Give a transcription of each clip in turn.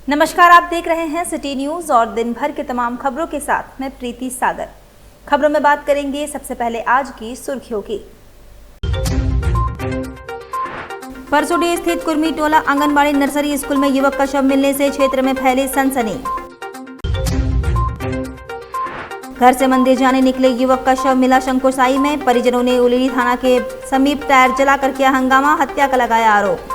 नमस्कार, आप देख रहे हैं सिटी न्यूज और दिन भर के तमाम खबरों के साथ मैं प्रीति सागर। खबरों में बात करेंगे सबसे पहले आज की सुर्खियों की। परसोडी स्थित कुर्मी टोला आंगनबाड़ी नर्सरी स्कूल में युवक का शव मिलने से क्षेत्र में फैली सनसनी। घर से मंदिर जाने निकले युवक का शव मिला शंकुसाई में। परिजनों ने उलेरी थाना के समीप टायर जलाकर किया हंगामा, हत्या का लगाया आरोप।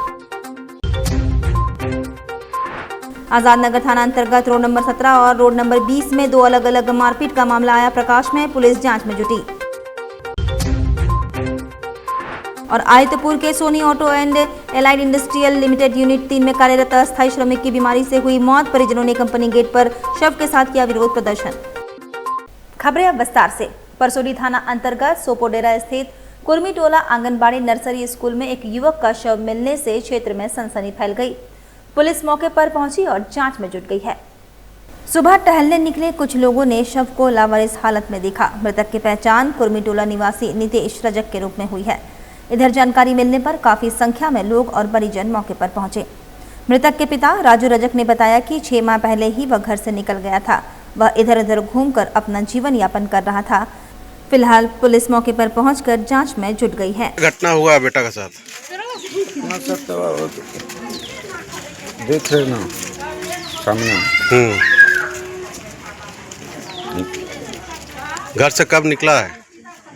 आजाद नगर थाना अंतर्गत रोड नंबर 17 और रोड नंबर 20 में दो अलग अलग मारपीट का मामला आया प्रकाश में। पुलिस जांच में जुटी। और आदित्यपुर के Soni auto and allied industrial limited unit 3 में कार्यरत अस्थायी श्रमिक की बीमारी से हुई मौत। परिजनों ने कंपनी गेट पर शव के साथ किया विरोध प्रदर्शन। खबरें अब विस्तार से। परसोडी थाना अंतर्गत सोपोडेरा स्थित कुर्मी टोला आंगनबाड़ी नर्सरी स्कूल में एक युवक का शव मिलने से क्षेत्र में सनसनी फैल गई। पुलिस मौके पर पहुंची और जांच में जुट गई है। सुबह टहलने निकले कुछ लोगों ने शव को लावारिस हालत में देखा। मृतक की पहचान कुर्मी टोला निवासी नितेश रजक के रूप में हुई है। इधर जानकारी मिलने पर काफी संख्या में लोग और परिजन मौके पर पहुंचे। मृतक के पिता राजू रजक ने बताया कि 6 माह पहले ही वह घर से निकल गया था। वह इधर उधर घूमकर अपना जीवन यापन कर रहा था। फिलहाल पुलिस मौके पर पहुंचकर जांच में जुट गई है। घटना हुआ बेटा के साथ देख रहे ना सामने। घर से कब निकला है?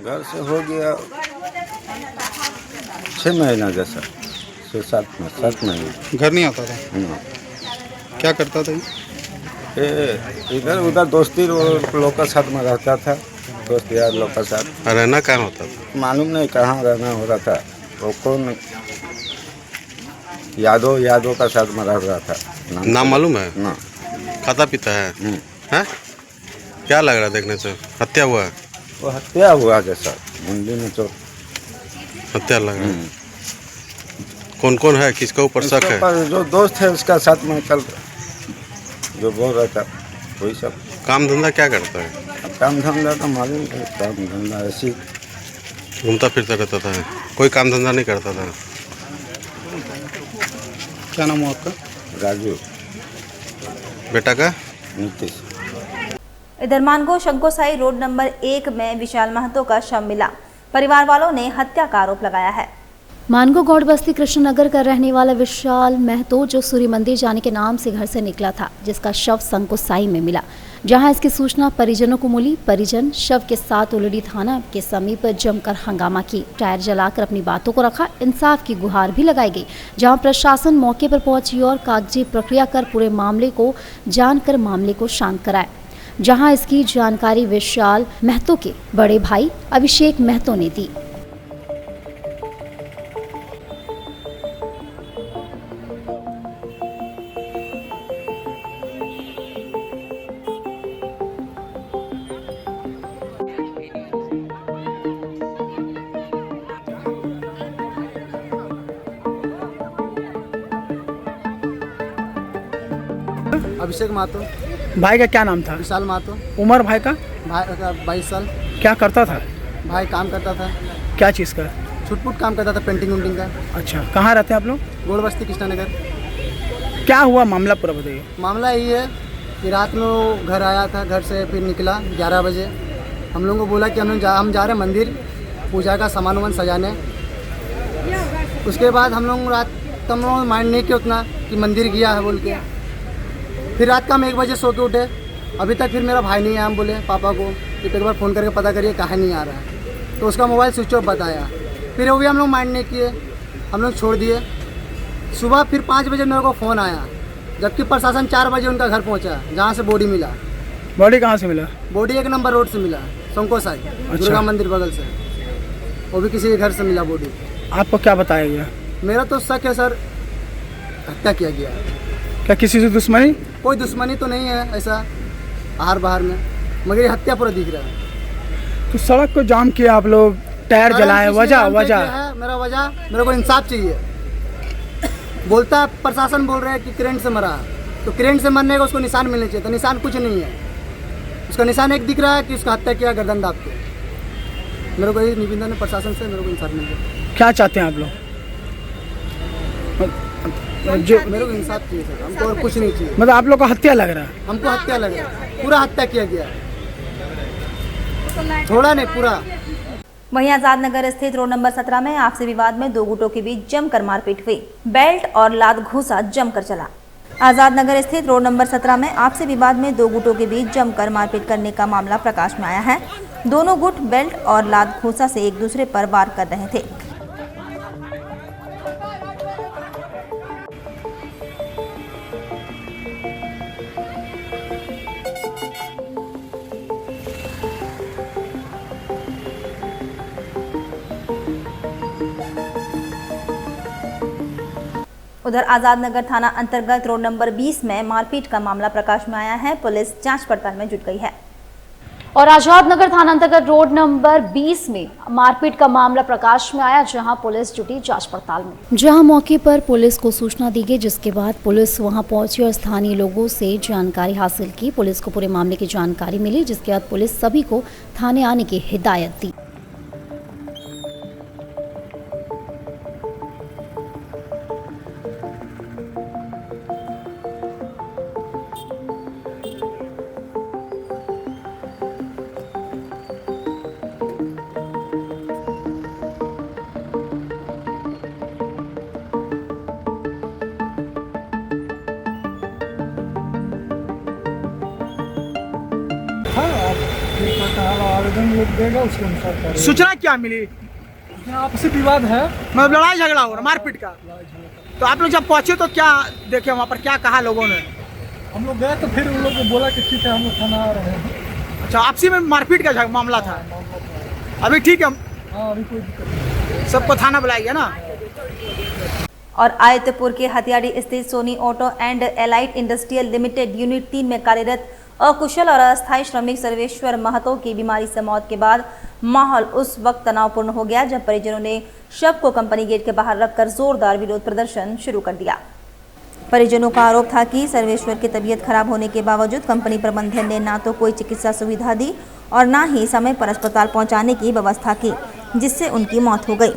घर से हो गया 6 महीना जैसा, 7 महीने। घर नहीं आता था? ना। क्या करता था? इधर उधर दोस्ती लोग का साथ में रहता था, दोस्त यार लोग का साथ। रहना कहाँ होता था? मालूम नहीं कहाँ रहना हो रहा था। वो कौन यादव का साथ में रह रहा था। नाम मालूम है ना? खाता पीता है? हैं? क्या लग रहा है देखने से? हत्या हुआ है? वो हत्या हुआ जैसा, मुंडी में चोट। हत्या लग रहा है। कौन कौन है, किसके ऊपर शक है? जो दोस्त है उसका साथ में कल जो बोल रहा था वही सब। काम धंधा क्या करता है? काम धंधा तो मालूम है, काम धंधा ऐसी घूमता फिरता रहता था, कोई काम धंधा नहीं करता था। क्या नाम हुआ आपका? राजू। बेटा का? नीतीश। इधर मानगो शंकुसाई रोड नंबर 1 में विशाल महतो का शव मिला। परिवार वालों ने हत्या का आरोप लगाया है। मानगो गौड़ बस्ती कृष्णनगर का रहने वाला विशाल महतो जो सूर्य मंदिर जाने के नाम से घर से निकला था, जिसका शव शंकुसाई में मिला। जहां इसकी सूचना परिजनों को मिली, परिजन शव के साथ उलेरी थाना के समीप जमकर हंगामा की, टायर जलाकर अपनी बातों को रखा। इंसाफ की गुहार भी लगाई गई। जहां प्रशासन मौके पर पहुंची और कागजी प्रक्रिया कर पूरे मामले को जानकर मामले को शांत कराया। जहां इसकी जानकारी विशाल महतो के बड़े भाई अभिषेक महतो ने दी। अभिषेक महतो। भाई का क्या नाम था? विशाल महतो। उम्र भाई का? भाई का 22 साल। क्या करता था? भाई काम करता था। क्या चीज़ का? छुटपुट काम करता था, पेंटिंग उंटिंग का। अच्छा, कहाँ रहते हैं आप लोग? गौड़ बस्ती कृष्णनगर। क्या हुआ मामला पूरा बताइए। मामला यही है कि रात में वो घर आया था, घर से फिर निकला 11 बजे। हम लोगों को बोला कि हम जा रहे हैं मंदिर पूजा का सामान वामान सजाने। उसके बाद हम लोग रात हम लोग माइंड नहीं किया उतना कि मंदिर गया है बोल के। फिर रात का हम 1 बजे सो के उठे, अभी तक फिर मेरा भाई नहीं आया। हम बोले पापा को कि एक बार फ़ोन करके पता करिए कहाँ नहीं आ रहा है। तो उसका मोबाइल स्विच ऑफ बताया। फिर वो भी हम लोग माइंड नहीं किए, हम लोग छोड़ दिए। सुबह फिर 5 बजे मेरे को फ़ोन आया, जबकि प्रशासन 4 बजे उनका घर पहुँचा, जहाँ से बॉडी मिला। बॉडी कहाँ से मिला? बॉडी 1 नंबर रोड से मिला, शंकुसाई। अच्छा। दुर्गा मंदिर बगल से, वो भी किसी के घर से मिला बॉडी। आपको क्या बताया गया? मेरा तो शक है सर, हत्या किया गया है। क्या किसी से दुश्मनी? कोई दुश्मनी तो नहीं है ऐसा आहार बाहर में, मगर ये हत्या पूरा दिख रहा है। तो सड़क को जाम किया आप लोग, टायर जलाए, वजह मेरा वजह मेरे को इंसाफ चाहिए। बोलता है प्रशासन बोल रहा है कि करंट से मरा, तो करंट से मरने का उसको निशान मिलने चाहिए, तो निशान कुछ नहीं है। उसका निशान एक दिख रहा है कि उसका हत्या किया गर्दन दाब के। मेरे को ये निवेदन है प्रशासन से, मेरे को इंसाफ मिल जाए। क्या चाहते हैं आप लोग? जो मेरे को इंसाफ चाहिए सर, हमको और कुछ नहीं चाहिए। मतलब आप लोग को हत्या लग रहा है। हमको हत्या लग रहा है, पूरा हत्या किया गया, थोड़ा नहीं पूरा। वहीं आजाद नगर स्थित रोड नंबर 17 में आपसी विवाद में दो गुटों के बीच जमकर मारपीट हुई। बेल्ट और लात घूंसा जमकर चला। आजाद नगर स्थित रोड नंबर 17 में आपसी विवाद में दो गुटों के बीच जमकर मारपीट करने का मामला प्रकाश में आया है। दोनों गुट बेल्ट और लात घूंसा से एक दूसरे पर वार कर रहे थे। उधर आजाद नगर थाना अंतर्गत रोड नंबर 20 में मारपीट का मामला प्रकाश में आया है। पुलिस जांच पड़ताल में जुट गई है। और आजाद नगर थाना अंतर्गत रोड नंबर 20 में मारपीट का मामला प्रकाश में आया, जहां पुलिस जुटी जांच पड़ताल में। जहां मौके पर पुलिस को सूचना दी गई, जिसके बाद पुलिस वहां पहुंची और स्थानीय लोगों से जानकारी हासिल की। पुलिस को पूरे मामले की जानकारी मिली, जिसके बाद पुलिस सभी को थाने आने की हिदायत दी। आवेदन लोग देगा, उसके अनुसार सूचना क्या मिली? आपसी विवाद है, मतलब लड़ाई झगड़ा हो रहा, मारपीट का। तो आप लोग जब पहुंचे तो क्या देखे वहाँ पर, क्या कहा लोगों ने? हम लोग गए तो फिर उन लोग को बोला कि ठीक है हम लोग थाना आ रहे हैं। अच्छा, आपसी में मारपीट का मामला था। अभी ठीक है? हाँ, अभी कोई दिक्कत नहीं। सबको थाना बुलाइए ना। और आयतपुर के हथियाड़ी स्थित Soni auto and allied industrial limited unit 3 में कार्यरत अकुशल और अस्थायी श्रमिक सर्वेश्वर महतो की बीमारी से मौत के बाद माहौल उस वक्त तनावपूर्ण हो गया जब परिजनों ने शव को कंपनी गेट के बाहर रखकर जोरदार विरोध प्रदर्शन शुरू कर दिया। परिजनों का आरोप था कि सर्वेश्वर की तबीयत खराब होने के बावजूद कंपनी प्रबंधन ने ना तो कोई चिकित्सा सुविधा दी और ना ही समय पर अस्पताल पहुंचाने की व्यवस्था की, जिससे उनकी मौत हो गई।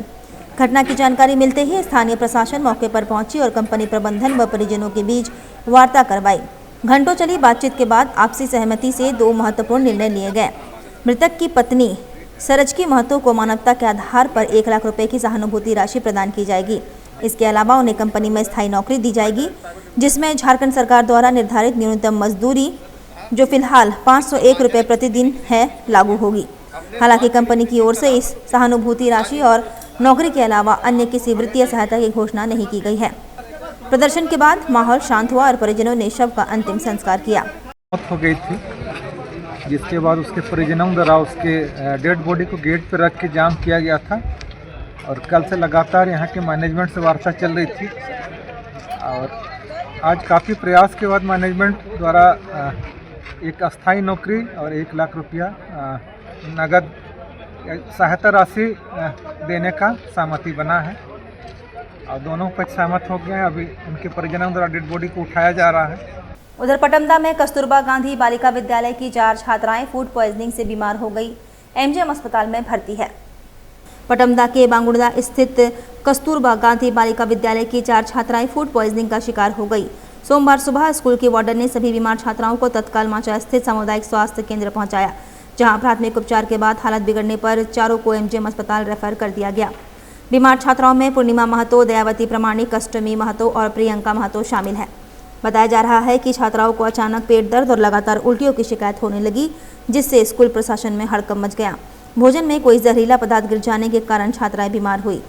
घटना की जानकारी मिलते ही स्थानीय प्रशासन मौके पर पहुंची और कंपनी प्रबंधन व परिजनों के बीच वार्ता करवाई। घंटों चली बातचीत के बाद आपसी सहमति से दो महत्वपूर्ण निर्णय लिए गए। मृतक की पत्नी सरजकी महतो को मानवता के आधार पर 1 लाख रुपए की सहानुभूति राशि प्रदान की जाएगी। इसके अलावा उन्हें कंपनी में स्थायी नौकरी दी जाएगी, जिसमें झारखंड सरकार द्वारा निर्धारित न्यूनतम मजदूरी जो फिलहाल 501 रुपये प्रतिदिन है लागू होगी। हालांकि कंपनी की ओर से इस सहानुभूति राशि और नौकरी के अलावा अन्य किसी वित्तीय सहायता की घोषणा नहीं की गई है। प्रदर्शन के बाद माहौल शांत हुआ और परिजनों ने शव का अंतिम संस्कार किया। मौत हो गई थी, जिसके बाद उसके परिजनों द्वारा उसके डेड बॉडी को गेट पर रख के जाम किया गया था और कल से लगातार यहाँ के मैनेजमेंट से वार्ता चल रही थी और आज काफ़ी प्रयास के बाद मैनेजमेंट द्वारा एक अस्थायी नौकरी और 1 लाख रुपया नगद सहायता राशि देने का सहमति बना है और दोनों पक्ष सहमत हो गए हैं। अभी उनके परिजनों द्वारा डेड बॉडी को उठाया जा रहा है। उधर पटमदा में कस्तूरबा गांधी बालिका विद्यालय की 4 छात्राएं फूड पॉइजनिंग से बीमार हो गई, एमजीएम अस्पताल में भर्ती है। पटमदा के बांगुड़दा स्थित कस्तूरबा गांधी बालिका विद्यालय की 4 छात्राएं फूड पॉइजनिंग का शिकार हो गई। सोमवार सुबह स्कूल के वार्डन ने सभी बीमार छात्राओं को तत्काल माचा स्थित सामुदायिक स्वास्थ्य केंद्र पहुंचाया, जहां प्राथमिक उपचार के बाद हालत बिगड़ने पर चारों को एमजीएम अस्पताल रेफर कर दिया गया। बीमार छात्राओं में पूर्णिमा महतो, दयावती प्रमाणिक, अष्टमी महतो और प्रियंका महतो शामिल है। बताया जा रहा है कि छात्राओं को अचानक पेट दर्द और लगातार उल्टियों की शिकायत होने लगी, जिससे स्कूल प्रशासन में हड़कंप मच गया। भोजन में कोई जहरीला पदार्थ गिर जाने के कारण छात्राएं बीमार हुई।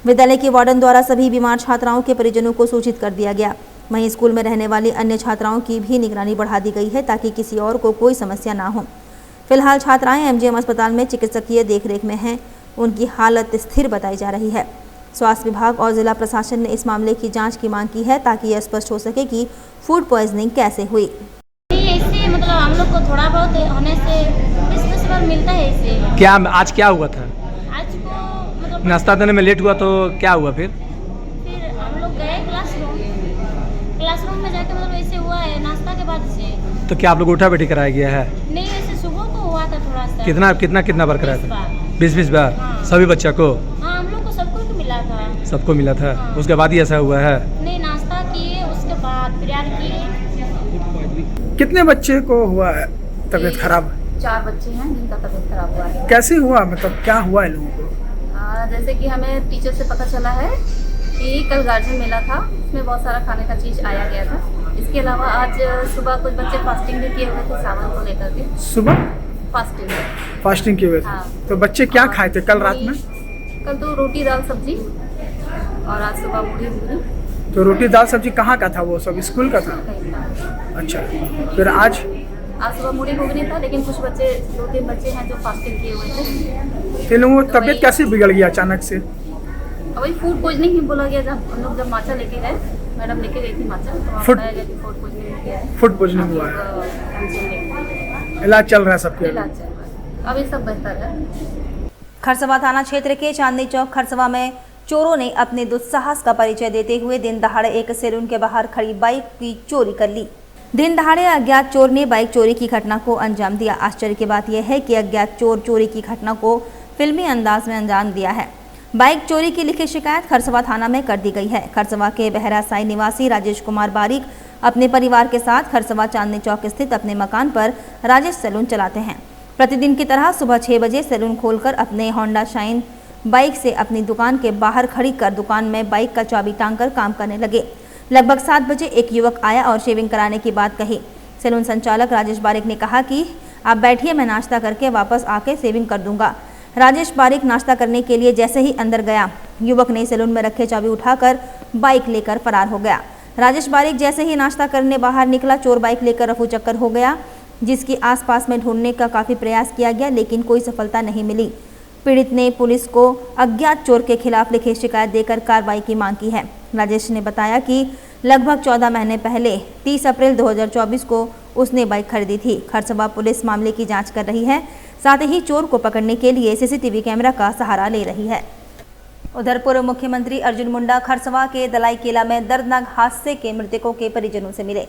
विद्यालय के वार्डन द्वारा सभी बीमार छात्राओं के परिजनों को सूचित कर दिया गया। वहीं स्कूल में रहने वाली अन्य छात्राओं की भी निगरानी बढ़ा दी गई है ताकि किसी और को कोई समस्या ना हो। फिलहाल छात्राएं एमजीएम अस्पताल में चिकित्सकीय देखरेख में हैं। उनकी हालत स्थिर बताई जा रही है। स्वास्थ्य विभाग और जिला प्रशासन ने इस मामले की जांच की मांग की है ताकि यह स्पष्ट हो सके कि फूड पॉइजनिंग कैसे हुई। इससे मतलब हम लोग को थोड़ा बहुत होने से 20 बार मिलता है। इससे क्या आज क्या हुआ था? आज को मतलब नाश्ता देने में लेट हुआ तो क्या हुआ फिर हम लोग गए क्लासरूम में जाके मतलब ऐसे हुआ है नाश्ता के बाद से। तो क्या आप लोग उठा बैठी कराया गया है? नहीं, ऐसे सुबह को हुआ था थोड़ा सा। कितना बार कराया था? 20 बार। हाँ। सभी बच्चा को? हाँ, हम लोग को सबको मिला था। सबको मिला था। हाँ। उसके बाद ही ऐसा हुआ है? नहीं, नाश्ता प्यार की। कितने बच्चे को हुआ है तबीयत खराब? 4 बच्चे हैं जिनका तबीयत खराब हुआ है। कैसे हुआ, मतलब क्या हुआ इन लोगों को? जैसे कि हमें टीचर से पता चला है कि कल गार्जियन मेला था, उसमें बहुत सारा खाने का चीज़ आया गया था। इसके अलावा आज सुबह कुछ बच्चे फास्टिंग भी किए हुए थे सावन को लेकर के। सुबह फास्टिंग किए हुए थे? हाँ। तो बच्चे क्या खाए थे कल रात में? कल तो रोटी दाल सब्जी और आज सुबह पूरी पूरी। तो रोटी दाल सब्जी कहाँ का था? वो सब स्कूल का था? अच्छा, फिर आज सुबह मूढ़ी घुगनी था, लेकिन कुछ बच्चे 2-3 बच्चे हैं जो फास्टिंग किए हुए थे। इन लोगों की तबीयत कैसे बिगड़ गई अचानक से? वही फूड पॉइजनिंग ही बोला गया। जब हम लोग माचा लेके गए, मैडम लेके गई थी माचा, तो फूड बताया गया कि फूड पॉइजनिंग किया है। फूड पॉइजनिंग हुआ है। इलाज चल रहा है सबके? इलाज चल रहा है, अभी सब बेहतर है। खरसवा थाना क्षेत्र के चांदनी चौक खरसवा में चोरों ने अपने दुस्साहस का परिचय देते हुए दिन दहाड़े एक सैलून के बाहर खड़ी बाइक की चोरी कर ली। दिन दहाड़े अज्ञात चोर ने बाइक चोरी की घटना को अंजाम दिया। आश्चर्य की बात यह है कि अज्ञात चोर चोरी की घटना को फिल्मी अंदाज में अंजाम दिया है। बाइक चोरी की लिखित शिकायत खरसवा थाना में कर दी गई है। खरसवा के बहरासाई निवासी राजेश कुमार बारिक अपने परिवार के साथ खरसवा चांदनी चौक स्थित अपने मकान पर राजेश सैलून चलाते हैं। प्रतिदिन की तरह सुबह 6 बजे सैलून खोलकर अपने होंडा शाइन बाइक से अपनी दुकान के बाहर खड़ी कर दुकान में बाइक का चाबी टांगकर काम करने लगे। लगभग 7 बजे एक युवक आया और शेविंग कराने की बात कही। सैलून संचालक राजेश बारिक ने कहा कि आप बैठिए, मैं नाश्ता करके वापस आके शेविंग कर दूंगा। राजेश बारिक नाश्ता करने के लिए जैसे ही अंदर गया, युवक ने सैलून में रखे चाबी उठाकर बाइक लेकर फरार हो गया। राजेश बारिक जैसे ही नाश्ता करने बाहर निकला, चोर बाइक लेकर रफू चक्कर हो गया, जिसकी आसपास में ढूंढने का काफ़ी प्रयास किया गया, लेकिन कोई सफलता नहीं मिली। पीड़ित ने पुलिस को अज्ञात चोर के खिलाफ लिखित शिकायत देकर कार्रवाई की मांग की है। राजेश ने बताया कि लगभग 14 महीने पहले 30 अप्रैल 2024 को उसने बाइक खरीदी थी। खरसवा पुलिस मामले की जांच कर रही है, साथ ही चोर को पकड़ने के लिए सीसीटीवी कैमरा का सहारा ले रही है। उधर पूर्व मुख्यमंत्री अर्जुन मुंडा खरसवा के दलाई केला में दर्दनाक हादसे के मृतकों के परिजनों से मिले।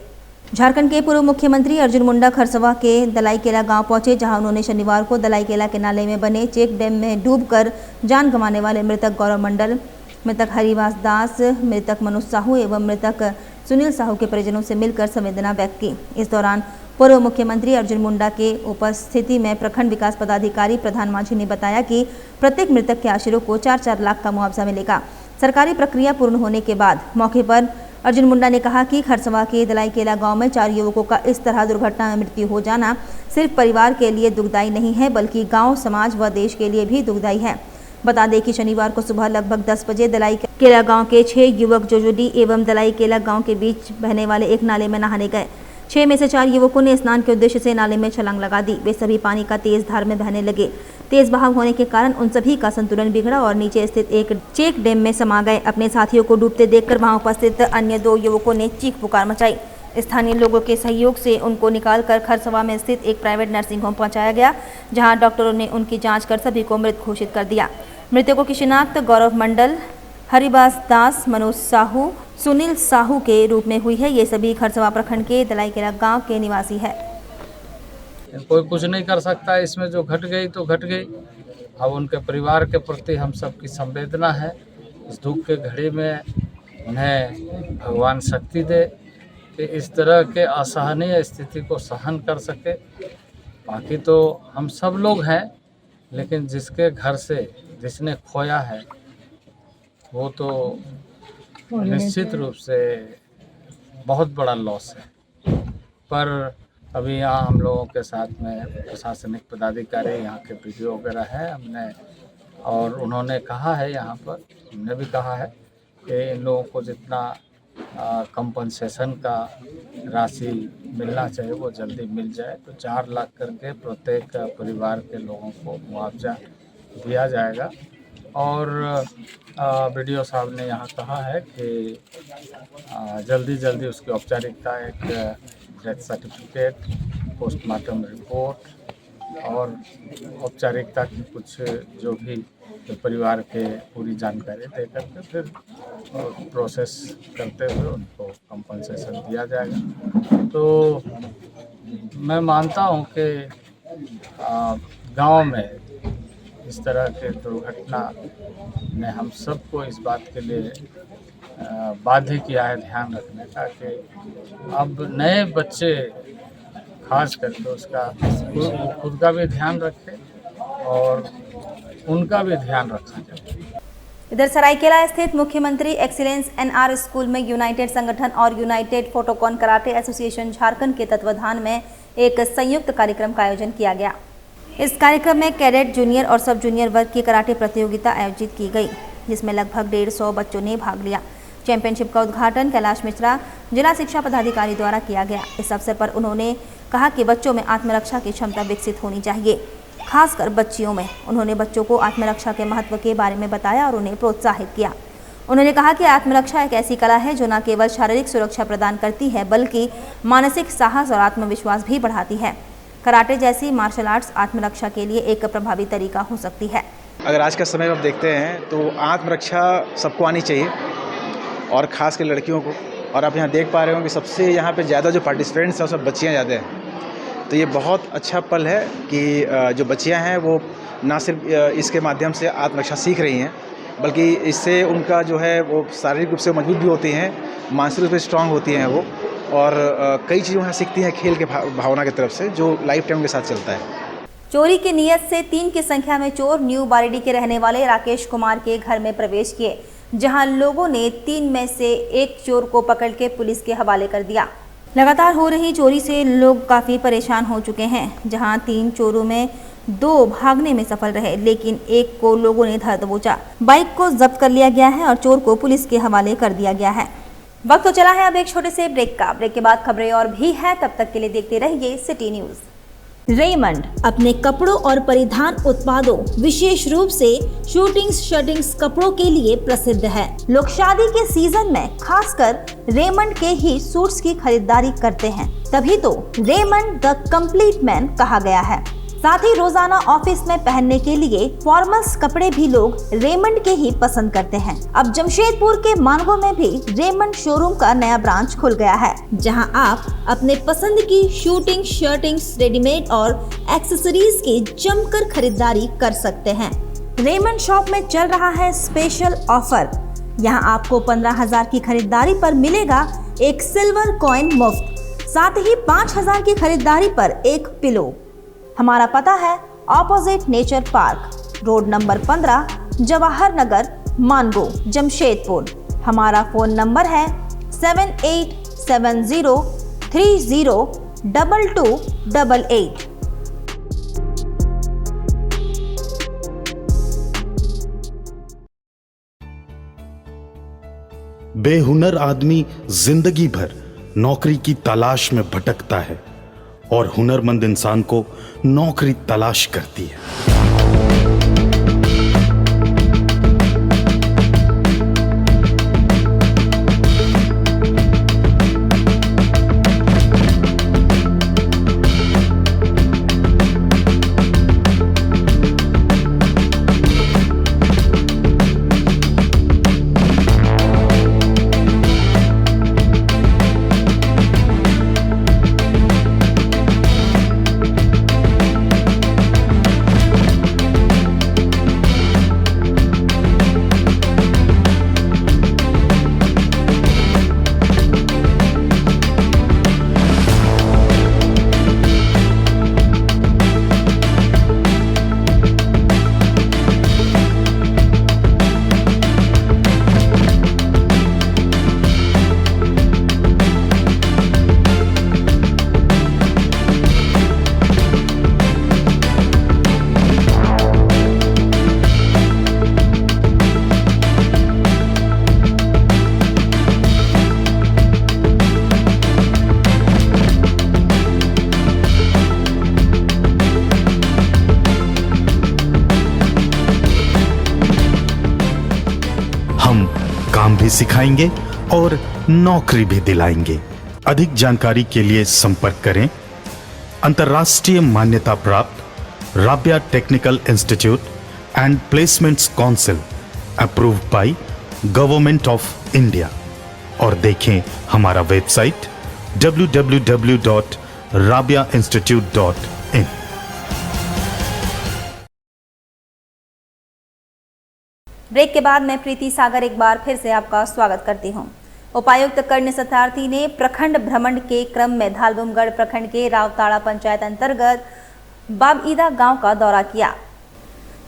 झारखंड के पूर्व मुख्यमंत्री अर्जुन मुंडा खरसवा के दलाई केला गांव पहुंचे, जहां उन्होंने शनिवार को दलाई केला के नाले में बने चेक डैम में डूबकर जान गंवाने वाले मृतक गौरव मंडल, मृतक हरिवास दास, मृतक मनोज साहू एवं मृतक सुनील साहू के परिजनों से मिलकर संवेदना व्यक्त की। इस दौरान पूर्व मुख्यमंत्री अर्जुन मुंडा के उपस्थिति में प्रखंड विकास पदाधिकारी प्रधान माझी ने बताया कि प्रत्येक मृतक के आश्रितों को 4-4 लाख का मुआवजा मिलेगा। सरकारी प्रक्रिया पूर्ण होने के बाद मौके पर अर्जुन मुंडा ने कहा कि खरसवा के दलाई केला गांव में 4 युवकों का इस तरह दुर्घटना में मृत्यु हो जाना सिर्फ परिवार के लिए दुखदायी नहीं है, बल्कि गांव, समाज व देश के लिए भी दुखदायी है। बता दें कि शनिवार को सुबह लगभग 10 बजे दलाई केला गांव के 6 युवक जोजोडी एवं दलाई केला गांव के बीच बहने वाले एक नाले में नहाने गए। 6 में से 4 युवकों ने स्नान के उद्देश्य से नाले में छलांग लगा दी। वे सभी पानी का तेज धार में बहने लगे। तेज बहाव होने के कारण उन सभी का संतुलन बिगड़ा और नीचे स्थित एक चेक डैम में समा गए। अपने साथियों को डूबते देखकर वहां उपस्थित अन्य 2 युवकों ने चीख पुकार मचाई। स्थानीय लोगों के सहयोग से उनको निकालकर खरसवा में स्थित एक प्राइवेट नर्सिंग होम पहुंचाया गया, जहां डॉक्टरों ने उनकी जांच कर सभी को मृत घोषित कर दिया। मृतकों की शिनाख्त गौरव मंडल, हरिवास दास, मनोज साहू, सुनील साहू के रूप में हुई है। ये सभी खरसवा प्रखंड के दलाई केला गाँव के निवासी है। कोई कुछ नहीं कर सकता, इसमें जो घट गई तो घट गई। अब उनके परिवार के प्रति हम सबकी संवेदना है। इस दुख के घड़ी में उन्हें भगवान शक्ति दे कि इस तरह के असहनीय स्थिति को सहन कर सके। बाकी तो हम सब लोग हैं, लेकिन जिसके घर से जिसने खोया है वो तो निश्चित रूप से बहुत बड़ा लॉस है। पर अभी यहाँ हम लोगों के साथ में प्रशासनिक पदाधिकारी, यहाँ के PDO वगैरह है, हमने और उन्होंने कहा है, यहाँ पर हमने भी कहा है कि इन लोगों को जितना कंपनसेशन का राशि मिलना चाहिए वो जल्दी मिल जाए। तो 4 लाख करके प्रत्येक परिवार के लोगों को मुआवजा दिया जाएगा। और BDO साहब ने यहाँ कहा है कि जल्दी जल्दी उसकी औपचारिकता, एक डेथ सर्टिफिकेट, पोस्टमार्टम रिपोर्ट और औपचारिकता की कुछ जो भी परिवार के पूरी जानकारी दे करके फिर प्रोसेस करते हुए उनको कंपनसेशन दिया जाएगा। तो मैं मानता हूँ कि गांव में इस तरह के दुर्घटना ने हम सबको इस बात के लिए बाध्य किया है ध्यान रखने का कि अब नए बच्चे खास करके उसका खुद का भी ध्यान रखें और उनका भी ध्यान रखा जाए। इधर सरायकेला स्थित मुख्यमंत्री एक्सीलेंस एनआर स्कूल में यूनाइटेड संगठन और यूनाइटेड फोटोकॉन कराटे एसोसिएशन झारखंड के तत्वाधान में एक संयुक्त कार्यक्रम का आयोजन किया गया। इस कार्यक्रम में कैडेट, जूनियर और सब जूनियर वर्ग की कराटे प्रतियोगिता आयोजित की गई, जिसमें लगभग 150 बच्चों ने भाग लिया। चैंपियनशिप का उद्घाटन कैलाश मिश्रा जिला शिक्षा पदाधिकारी द्वारा किया गया। इस अवसर पर उन्होंने कहा कि बच्चों में आत्मरक्षा की क्षमता विकसित होनी चाहिए, खासकर बच्चियों में। उन्होंने बच्चों को आत्मरक्षा के महत्व के बारे में बताया और उन्हें प्रोत्साहित किया। उन्होंने कहा कि आत्मरक्षा एक ऐसी कला है जो न केवल शारीरिक सुरक्षा प्रदान करती है बल्कि मानसिक साहस और आत्मविश्वास भी बढ़ाती है। कराटे जैसी मार्शल आर्ट्स आत्मरक्षा के लिए एक प्रभावी तरीका हो सकती है। अगर आज का समय में आप देखते हैं तो आत्मरक्षा सबको आनी चाहिए और ख़ास कर लड़कियों को। और आप यहाँ देख पा रहे हो कि सबसे यहाँ पे ज़्यादा जो पार्टिसिपेंट्स हैं सब बच्चियाँ ज़्यादा हैं। तो ये बहुत अच्छा पल है कि जो बच्चियाँ हैं वो ना सिर्फ इसके माध्यम से आत्मरक्षा सीख रही हैं बल्कि इससे उनका जो है वो शारीरिक रूप से मजबूत भी होती हैं, मानसिक रूप से स्ट्रांग होती हैं वो, और कई चीज़ों यहाँ सीखती हैं खेल के भावना की तरफ से जो लाइफ टाइम के साथ चलता है। चोरी की नीयत से 3 की संख्या में चोर न्यू बारिडी के रहने वाले राकेश कुमार के घर में प्रवेश किए, जहां लोगों ने 3 में से एक चोर को पकड़ के पुलिस के हवाले कर दिया। लगातार हो रही चोरी से लोग काफ़ी परेशान हो चुके हैं। जहां 3 चोरों में 2 भागने में सफल रहे, लेकिन एक को लोगों ने धर दबोचा। बाइक को जब्त कर लिया गया है और चोर को पुलिस के हवाले कर दिया गया है। वक्त तो चला है अब एक छोटे से ब्रेक का। ब्रेक के बाद खबरें और भी हैं, तब तक के लिए देखते रहिए सिटी न्यूज। रेमंड अपने कपड़ों और परिधान उत्पादों, विशेष रूप से शूटिंग्स शर्टिंग्स कपड़ों के लिए प्रसिद्ध है। लोग शादी के सीजन में खासकर रेमंड के ही सूट्स की खरीदारी करते हैं, तभी तो रेमंड द कंप्लीट मैन कहा गया है। साथ ही रोजाना ऑफिस में पहनने के लिए फॉर्मल्स कपड़े भी लोग रेमंड के ही पसंद करते हैं। अब जमशेदपुर के मानगो में भी रेमंड शोरूम का नया ब्रांच खुल गया है, जहां आप अपने पसंद की शूटिंग शर्टिंग्स, रेडीमेड और एक्सेसरीज की जमकर खरीदारी कर सकते हैं। रेमंड शॉप में चल रहा है स्पेशल ऑफर। यहां आपको 15,000 की खरीदारी पर मिलेगा एक सिल्वर कॉइन मुफ्त, साथ ही 5,000 की खरीदारी पर एक पिलो। हमारा पता है opposite nature park, road number 15, Jawahar Nagar, Mango, Jamshedpur. हमारा फोन नंबर है 7870302288। बेहुनर आदमी जिंदगी भर नौकरी की तलाश में भटकता है और हुनरमंद इंसान को नौकरी तलाश करती है। काम भी सिखाएंगे और नौकरी भी दिलाएंगे। अधिक जानकारी के लिए संपर्क करें अंतर्राष्ट्रीय मान्यता प्राप्त Rabia technical institute and placements council approved by government of India और देखें हमारा वेबसाइट www.rabiainstitute.in। ब्रेक के बाद मैं प्रीति सागर एक बार फिर से आपका स्वागत करती हूं। उपायुक्त कर्ण सत्यार्थी ने प्रखंड भ्रमण के क्रम में धालबुमगढ़ प्रखंड के रावताड़ा पंचायत अंतर्गत बाबईदा गांव का दौरा किया।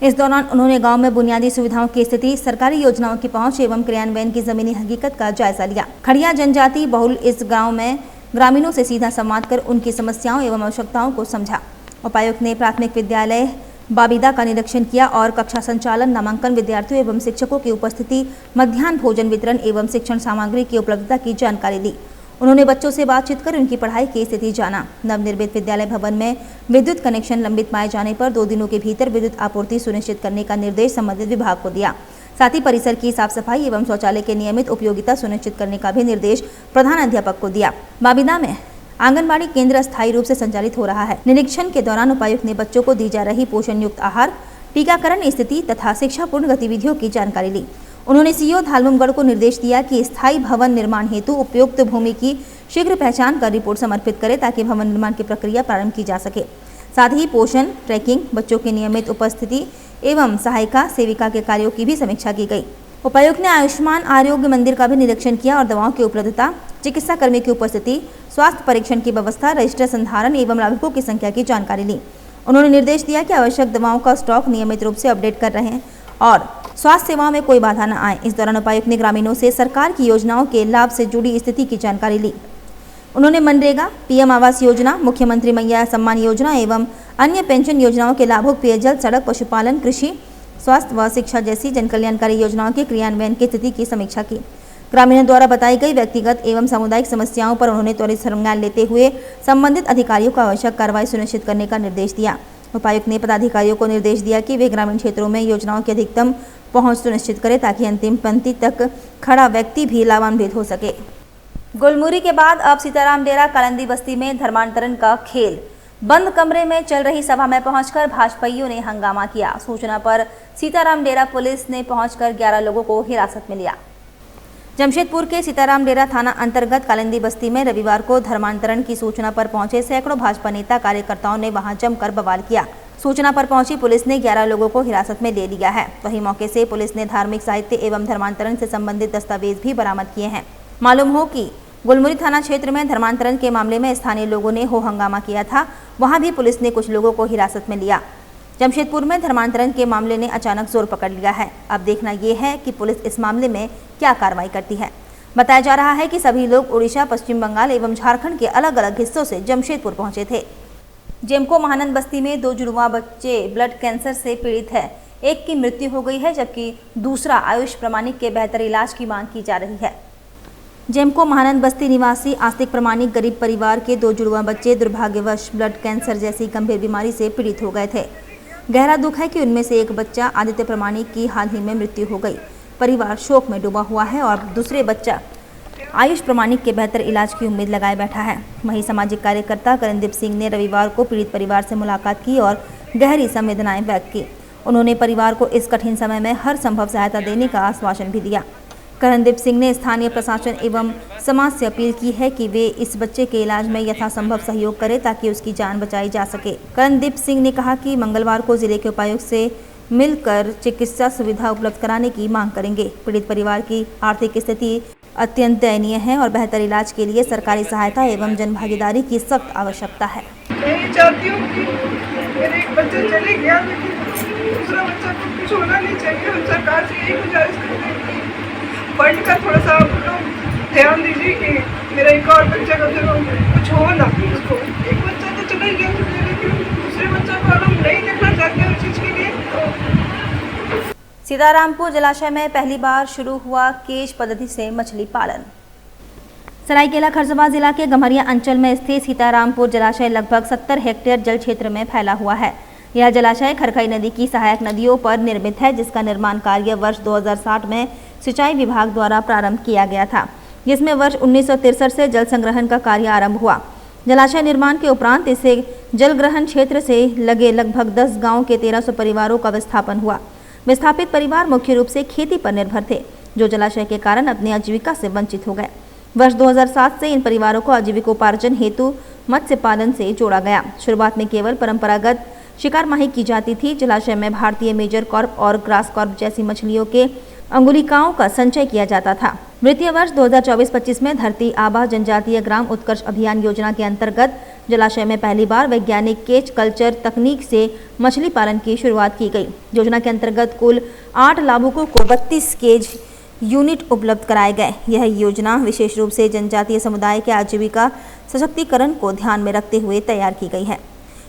इस दौरान उन्होंने गांव में बुनियादी सुविधाओं की स्थिति, सरकारी योजनाओं की पहुंच एवं क्रियान्वयन की जमीनी हकीकत का जायजा लिया। खड़िया जनजाति बहुल इस गांव में ग्रामीणों से सीधा संवाद कर उनकी समस्याओं एवं आवश्यकताओं को समझा। उपायुक्त ने प्राथमिक विद्यालय बाबीदा का निरीक्षण किया और कक्षा संचालन, नामांकन, विद्यार्थियों एवं शिक्षकों की उपस्थिति, मध्याह्न भोजन वितरण एवं शिक्षण सामग्री की उपलब्धता की जानकारी ली। उन्होंने बच्चों से बातचीत कर उनकी पढ़ाई की स्थिति जाना। नवनिर्मित विद्यालय भवन में विद्युत कनेक्शन लंबित पाए जाने पर 2 दिनों के भीतर विद्युत आपूर्ति सुनिश्चित करने का निर्देश संबंधित विभाग को दिया। साथ ही परिसर की साफ सफाई एवं शौचालय के नियमित उपयोगिता सुनिश्चित करने का भी निर्देश प्रधान अध्यापक को दिया। बाबीदा में आंगनबाड़ी केंद्र अस्थायी रूप से संचालित हो रहा है। निरीक्षण के दौरान उपायुक्त ने बच्चों को दी जा रही पोषण युक्त आहार, टीकाकरण स्थिति तथा शिक्षापूर्ण गतिविधियों की जानकारी ली। उन्होंने सीओ धालबुमगढ़ को निर्देश दिया कि स्थायी भवन निर्माण हेतु उपयुक्त भूमि की शीघ्र पहचान कर रिपोर्ट समर्पित करे ताकि भवन निर्माण की प्रक्रिया प्रारंभ की जा सके। साथ ही पोषण, ट्रैकिंग, बच्चों की नियमित उपस्थिति एवं सहायिका सेविका के कार्यों की भी समीक्षा की गई। उपायुक्त ने आयुष्मान आरोग्य मंदिर का भी निरीक्षण किया और दवाओं की उपलब्धता, चिकित्सा कर्मी की उपस्थिति, स्वास्थ्य परीक्षण की व्यवस्था, रजिस्टर संधारण एवं लाभुकों की संख्या की जानकारी ली। उन्होंने निर्देश दिया कि आवश्यक दवाओं का स्टॉक नियमित रूप से अपडेट कर रहे हैं और स्वास्थ्य सेवाओं में कोई बाधा न आए। इस दौरान उपायुक्त ने ग्रामीणों से सरकार की योजनाओं के लाभ से जुड़ी स्थिति की जानकारी ली। उन्होंने मनरेगा, पीएम आवास योजना, मुख्यमंत्री मैया सम्मान योजना एवं अन्य पेंशन योजनाओं के लाभुक पेयजल, सड़क, पशुपालन, कृषि, स्वास्थ्य व शिक्षा जैसी जनकल्याणकारी योजनाओं के क्रियान्वयन की स्थिति की समीक्षा की। ग्रामीणों द्वारा बताई गई व्यक्तिगत एवं सामुदायिक समस्याओं पर उन्होंने त्वरित संज्ञान लेते हुए संबंधित अधिकारियों को आवश्यक कार्रवाई सुनिश्चित करने का निर्देश दिया। उपायुक्त ने पदाधिकारियों को निर्देश दिया कि वे ग्रामीण क्षेत्रों में योजनाओं की अधिकतम पहुंच सुनिश्चित करें ताकि अंतिम पंक्ति तक खड़ा व्यक्ति भी लाभान्वित हो सके। गुलमुरी के बाद अब सीताराम डेरा कालिंदी बस्ती में धर्मांतरण का खेल। बंद कमरे में चल रही सभा में पहुंचकर भाजपाइयों ने हंगामा किया। सूचना पर सीताराम डेरा पुलिस ने पहुंचकर 11 लोगों को हिरासत में लिया। जमशेदपुर के सीताराम डेरा थाना अंतर्गत कालिंदी बस्ती में रविवार को धर्मांतरण की सूचना पर पहुंचे सैकड़ों भाजपा नेता कार्यकर्ताओं ने वहां जमकर बवाल किया। सूचना पर पहुंची पुलिस ने 11 लोगों को हिरासत में ले लिया है। वहीं मौके से पुलिस ने धार्मिक साहित्य एवं धर्मांतरण से संबंधित दस्तावेज भी बरामद किए हैं। मालूम हो कि गुलमुरी थाना क्षेत्र में धर्मांतरण के मामले में स्थानीय लोगों ने हो हंगामा किया था, वहां भी पुलिस ने कुछ लोगों को हिरासत में लिया। जमशेदपुर में धर्मांतरण के मामले ने अचानक जोर पकड़ लिया है। अब देखना यह है कि पुलिस इस मामले में क्या कार्रवाई करती है। बताया जा रहा है कि सभी लोग उड़ीसा, पश्चिम बंगाल एवं झारखंड के अलग अलग हिस्सों से जमशेदपुर पहुंचे थे। जेमको महानंद बस्ती में 2 जुड़वा बच्चे ब्लड कैंसर से पीड़ित है। एक की मृत्यु हो गई है जबकि दूसरा आयुष प्रमाणिक के बेहतर इलाज की मांग की जा रही है। जेमको महानंद बस्ती निवासी आस्तिक प्रमाणिक गरीब परिवार के 2 जुड़वा बच्चे दुर्भाग्यवश ब्लड कैंसर जैसी गंभीर बीमारी से पीड़ित हो गए थे। गहरा दुख है कि उनमें से एक बच्चा आदित्य प्रमाणिक की हाल ही में मृत्यु हो गई। परिवार शोक में डूबा हुआ है और दूसरे बच्चा आयुष प्रमाणिक के बेहतर इलाज की उम्मीद लगाए बैठा है। वहीं सामाजिक कार्यकर्ता करणदीप सिंह ने रविवार को पीड़ित परिवार से मुलाकात की और गहरी संवेदनाएं व्यक्त की। उन्होंने परिवार को इस कठिन समय में हर संभव सहायता देने का आश्वासन भी दिया। करणदीप सिंह ने स्थानीय प्रशासन एवं समाज से अपील की है कि वे इस बच्चे के इलाज में यथासंभव सहयोग करें ताकि उसकी जान बचाई जा सके। करणदीप सिंह ने कहा कि मंगलवार को जिले के उपायुक्त से मिलकर चिकित्सा सुविधा उपलब्ध कराने की मांग करेंगे। पीड़ित परिवार की आर्थिक स्थिति अत्यंत दयनीय है और बेहतर इलाज के लिए सरकारी सहायता एवं जनभागीदारी की सख्त आवश्यकता है। मैं चाहती हूँ कि मेरे एक बच्चा चले गया, लेकिन दूसरा बच्चा कुछ होना नहीं चाहिए। हम सरकार से यही गुजारिश करते हैं कि फंड का थोड़ा सा आप लोग ध्यान दीजिए कि मेरा एक और बच्चा का जो कुछ हो ना। उसको एक बच्चा तो चला ही गया, लेकिन दूसरे बच्चा को हम नहीं देखना चाहते हैं उस चीज़ के लिए। सीतारामपुर जलाशय में पहली बार शुरू हुआ केज पद्धति से मछली पालन। सरायकेला खरसावां जिला के गम्हरिया अंचल में स्थित सीतारामपुर जलाशय लगभग 70 हेक्टेयर जल क्षेत्र में फैला हुआ है। यह जलाशय खरखई नदी की सहायक नदियों पर निर्मित है, जिसका निर्माण कार्य वर्ष 2060 में सिंचाई विभाग द्वारा प्रारंभ किया गया था, जिसमें वर्ष 1963 से जल संग्रहण का कार्य आरंभ हुआ। जलाशय निर्माण के उपरांत इसे जलग्रहण क्षेत्र से लगे लगभग 10 गाँव के 1300 परिवारों का विस्थापन हुआ। विस्थापित परिवार मुख्य रूप से खेती पर निर्भर थे, जो जलाशय के कारण अपनी आजीविका से वंचित हो गए। वर्ष 2007 से इन परिवारों को आजीविकोपार्जन हेतु मत्स्य पालन से जोड़ा गया। शुरुआत में केवल परंपरागत शिकार माही की जाती थी। जलाशय में भारतीय मेजर कॉर्प और ग्रास कॉर्प जैसी मछलियों के अंगुलिकाओं का संचय किया जाता था। वित्तीय वर्ष 2024-25 में धरती आबा जनजातीय ग्राम उत्कर्ष अभियान योजना के अंतर्गत जलाशय में पहली बार वैज्ञानिक केज कल्चर तकनीक से मछली पालन की शुरुआत की गई। योजना के अंतर्गत कुल 8 लाभुकों को 32 केज यूनिट उपलब्ध कराए गए। यह योजना विशेष रूप से जनजातीय समुदाय के आजीविका सशक्तिकरण को ध्यान में रखते हुए तैयार की गई है।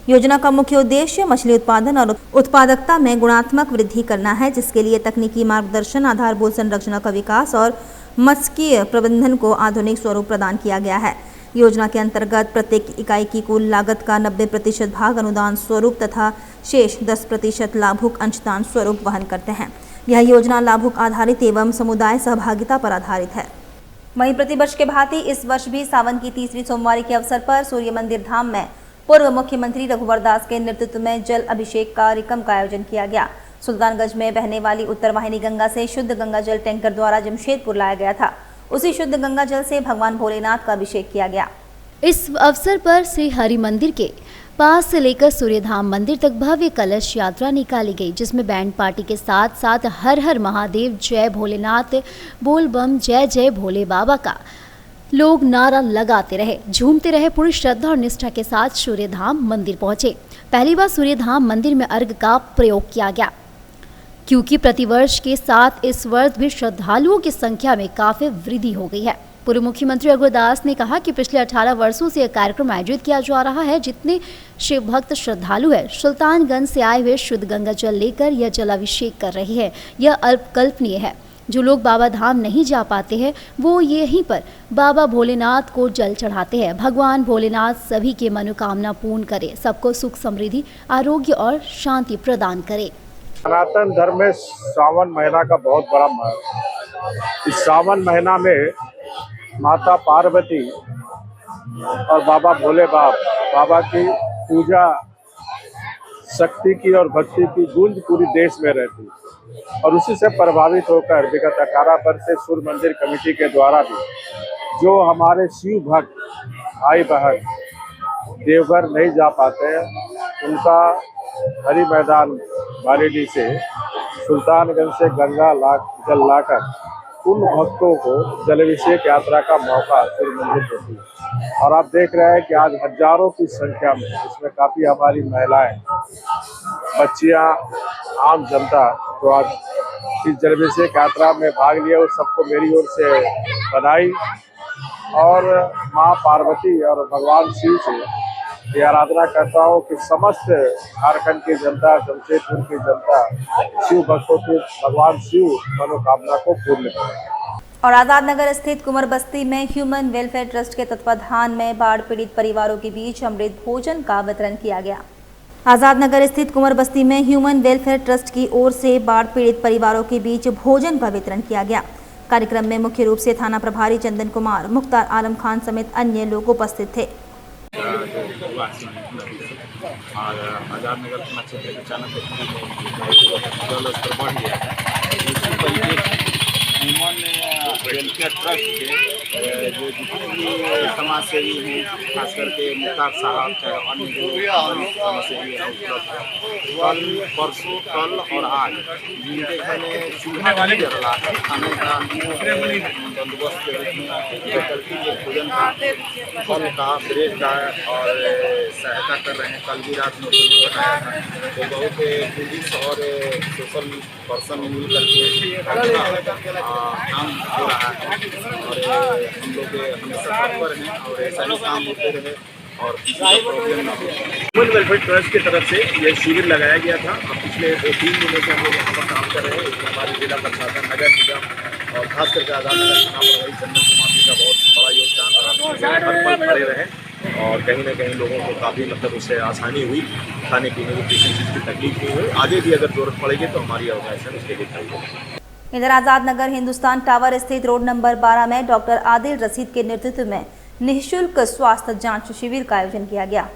योजना का मुख्य उद्देश्य मछली उत्पादन और उत्पादकता में गुणात्मक वृद्धि करना है, जिसके लिए तकनीकी मार्गदर्शन, आधारभूत संरचना का विकास और मत्स्यिकी प्रबंधन को आधुनिक स्वरूप प्रदान किया गया है। योजना के अंतर्गत प्रत्येक इकाई की कुल लागत का 90% भाग अनुदान स्वरूप तथा शेष 10% लाभुक अंशदान स्वरूप वहन करते हैं। यह योजना लाभुक आधारित एवं समुदाय सहभागिता पर आधारित है। वहीं प्रतिवर्ष के भांति इस वर्ष भी सावन की तीसरी सोमवारी के अवसर पर सूर्य मंदिर धाम में पूर्व मुख्यमंत्री रघुवर दास के नेतृत्व में जल अभिषेक कार्यक्रम का आयोजन किया गया। सुल्तानगंज में बहने वाली उत्तर वाहिनी गंगा से शुद्ध गंगा जल टैंकर द्वारा जमशेदपुर लाया गया था। उसी शुद्ध गंगा जल से भगवान भोलेनाथ का अभिषेक किया गया। इस अवसर पर श्री हरि मंदिर के पास से लेकर सूर्यधाम मंदिर तक भव्य कलश यात्रा निकाली गई, जिसमें बैंड पार्टी के साथ साथ हर हर महादेव, जय भोलेनाथ, बोल बम, जय जय भोले बाबा का लोग नारा लगाते रहे, झूमते रहे। पूरी श्रद्धा और निष्ठा के साथ सूर्यधाम मंदिर पहुंचे। पहली बार सूर्यधाम मंदिर में अर्घ का प्रयोग किया गया, क्योंकि प्रतिवर्ष के साथ इस वर्ष भी श्रद्धालुओं की संख्या में काफी वृद्धि हो गई है। पूर्व मुख्यमंत्री रघुवर दास ने कहा कि पिछले 18 वर्षों से यह कार्यक्रम आयोजित किया जा रहा है। जितने शिव भक्त श्रद्धालु है सुल्तानगंज से आए हुए शुद्ध गंगा जल लेकर यह जलाभिषेक कर रही है। यह अल्पकल्पनीय है। जो लोग बाबा धाम नहीं जा पाते हैं वो यहीं पर बाबा भोलेनाथ को जल चढ़ाते हैं। भगवान भोलेनाथ सभी की मनोकामना पूर्ण करे, सबको सुख, समृद्धि, आरोग्य और शांति प्रदान करे। सनातन धर्म में सावन महीना का बहुत बड़ा महत्व। इस सावन महीना में माता पार्वती और बाबा भोले बाबा की पूजा, शक्ति की और भक्ति की गूंज पूरी देश में रहती, और उसी से प्रभावित होकर विगत 18 वर्ष से सूर्य मंदिर कमेटी के द्वारा भी जो हमारे शिव भक्त भाई बहन देवघर नहीं जा पाते हैं, उनका हरि मैदान बारेडी से सुल्तानगंज से गंगा जल लाकर उन भक्तों को जलाभिषेक यात्रा का मौका सूर्य मंदिर देती है। और आप देख रहे हैं कि आज हजारों की संख्या में, इसमें काफ़ी हमारी महिलाएं, बच्चियां, आम जनता जो आज इस जलाभिषेक यात्रा में भाग लिया, उस सबको मेरी ओर से बधाई। और माँ पार्वती और भगवान शिव से ये आराधना करता हूँ कि समस्त झारखंड की जनता, जमशेदपुर की जनता शिव भक्तों की भगवान शिव मनोकामना को पूर्ण करें। और आजाद नगर स्थित कुंवर बस्ती में ह्यूमन वेलफेयर ट्रस्ट के तत्वाधान में बाढ़ पीड़ित परिवारों के बीच अमृत भोजन का वितरण किया गया। आजाद नगर स्थित कुंवर बस्ती में ह्यूमन वेलफेयर ट्रस्ट की ओर से बाढ़ पीड़ित परिवारों के बीच भोजन का वितरण किया गया। कार्यक्रम में मुख्य रूप से थाना प्रभारी चंदन कुमार, मुख्तार आलम खान समेत अन्य लोग उपस्थित थे। और आजाद नगर थाना क्षेत्र के अचानक जल स्तर बढ़ गया है। ह्यूमन वेलफेयर ट्रस्ट के जो जितने भी समाज सेवी हैं, खास करके मुख्तार साहब चाहे अन्य जो समाज सेवी हैं, कल परसों, कल और आज जिनके घर में चूल्हा नहीं जल रहा है, खाने का बंदोबस्त के रूप में भोजन का, फल का, ब्रेड का और सहायता कर रहे हैं। कल भी रात में बताया था, तो बहुत पुलिस और सोशल पर्सन मिल करके काम हो रहा है और हम लोग हमेशा तत्पर हैं और ऐसा ही काम होते रहे और किसी का प्रॉब्लम ना हो। ह्यूमन वेलफेयर ट्रस्ट की तरफ से यह शिविर लगाया गया था। अब पिछले 2-3 दिनों से हम लोग यहाँ पर काम कर रहे हैं। हमारे जिला प्रशासन, नगर निगम और खास करके आजाद नगर थाना प्रभारी चंदन कुमार जी का बहुत बड़ा योगदान रहा। हर पल खड़े रहे और कहीं ना कहीं लोगों को काफ़ी मतलब उससे आसानी हुई, खाने पीने की किसी चीज़ की तकलीफ नहीं हुई। आगे भी अगर जरूरत पड़ेगी तो हमारी ऑर्गेनाइजेशन उसके लिए खड़ी होगी। इधर आजाद नगर हिंदुस्तान टावर स्थित रोड नंबर 12 में डॉक्टर आदिल रशीद के नेतृत्व में निःशुल्क स्वास्थ्य जांच शिविर का आयोजन किया गया।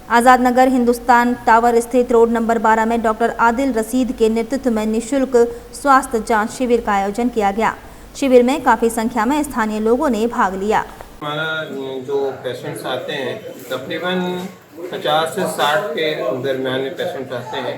आजाद नगर हिंदुस्तान टावर स्थित रोड नंबर 12 में डॉक्टर आदिल रशीद के नेतृत्व में निःशुल्क स्वास्थ्य जांच शिविर का आयोजन किया गया। शिविर में काफी संख्या में स्थानीय लोगों ने भाग लिया। हमारा जो पेशेंट्स आते हैं तकरीबन 50 से 60 के दरमियान में पेशेंट रहते हैं।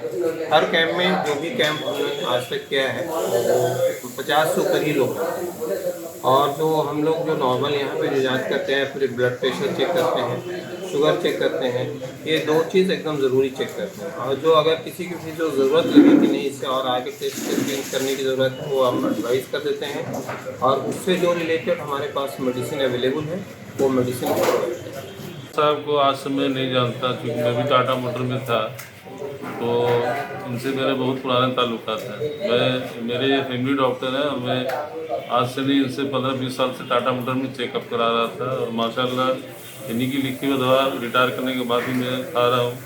हर कैंप में जो भी कैंप हमने आज तक किया है वो 50 से ऊपर ही लोग रहते हैं। और जो हम लोग जो नॉर्मल यहाँ पे जो जांच करते हैं, फिर ब्लड प्रेशर चेक करते हैं, शुगर चेक करते हैं, ये 2 चीज़ एकदम ज़रूरी चेक करते हैं। और जो अगर किसी की भी जो ज़रूरत लगे कि नहीं इससे और आगे टेस्ट करने की ज़रूरत है, वो हम एडवाइस कर देते हैं। और उससे जो रिलेटेड हमारे पास मेडिसिन अवेलेबल है वो मेडिसिन साहब को आज से मैं नहीं जानता, क्योंकि मैं भी टाटा मोटर में था, तो इनसे मेरे बहुत पुराने ताल्लुकात हैं। मेरे फैमिली डॉक्टर हैं और मैं आज से नहीं, इनसे 15-20 साल से टाटा मोटर में चेकअप करा रहा था। और माशाल्लाह इन्हीं की लिखी हुई दवा रिटायर करने के बाद ही मैं खा रहा हूँ।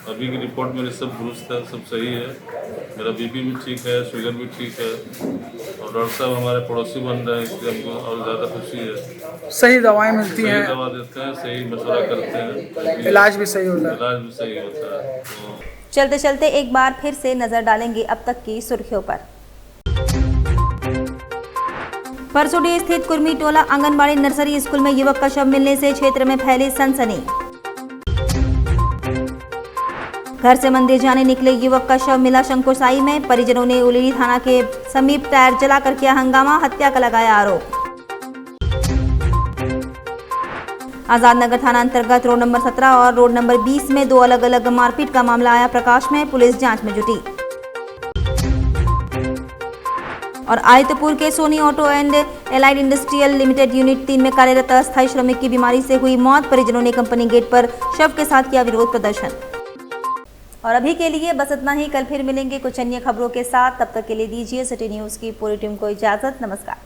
अभी की रिपोर्ट मेरी सब दुरुस्त है, सब सही है। मेरा बीपी भी ठीक है, शुगर भी ठीक है। और डॉक्टर साहब हमारे पड़ोसी बन रहे हैं, इसलिए हमको और ज़्यादा खुशी है। सही दवाएं मिलती हैं, सही दवा देते हैं, सही मशवरा करते हैं, इलाज भी सही होता है। इलाज भी सही होता है। तो चलते चलते एक बार फिर से नजर डालेंगे अब तक की सुर्खियों पर। परसोडी स्थित कुर्मी टोला आंगनबाड़ी नर्सरी स्कूल में युवक का शव मिलने से क्षेत्र में फैली सनसनी। घर से मंदिर जाने निकले युवक का शव मिला शंकुसाई में। परिजनों ने उलेरी थाना के समीप टायर जलाकर किया हंगामा, हत्या का लगाया आरोप। आजाद नगर थाना अंतर्गत रोड नंबर 17 और रोड नंबर 20 में 2 अलग अलग मारपीट का मामला आया प्रकाश में। पुलिस जांच में जुटी। और आदित्यपुर के Soni auto and allied industrial limited unit 3 में कार्यरत अस्थायी श्रमिक की बीमारी से हुई मौत। परिजनों ने कंपनी गेट पर शव के साथ किया विरोध प्रदर्शन। और अभी के लिए बस इतना ही। कल फिर मिलेंगे कुछ अन्य खबरों के साथ। तब तक के लिए दीजिए सिटी न्यूज़ की पूरी टीम को इजाजत। नमस्कार।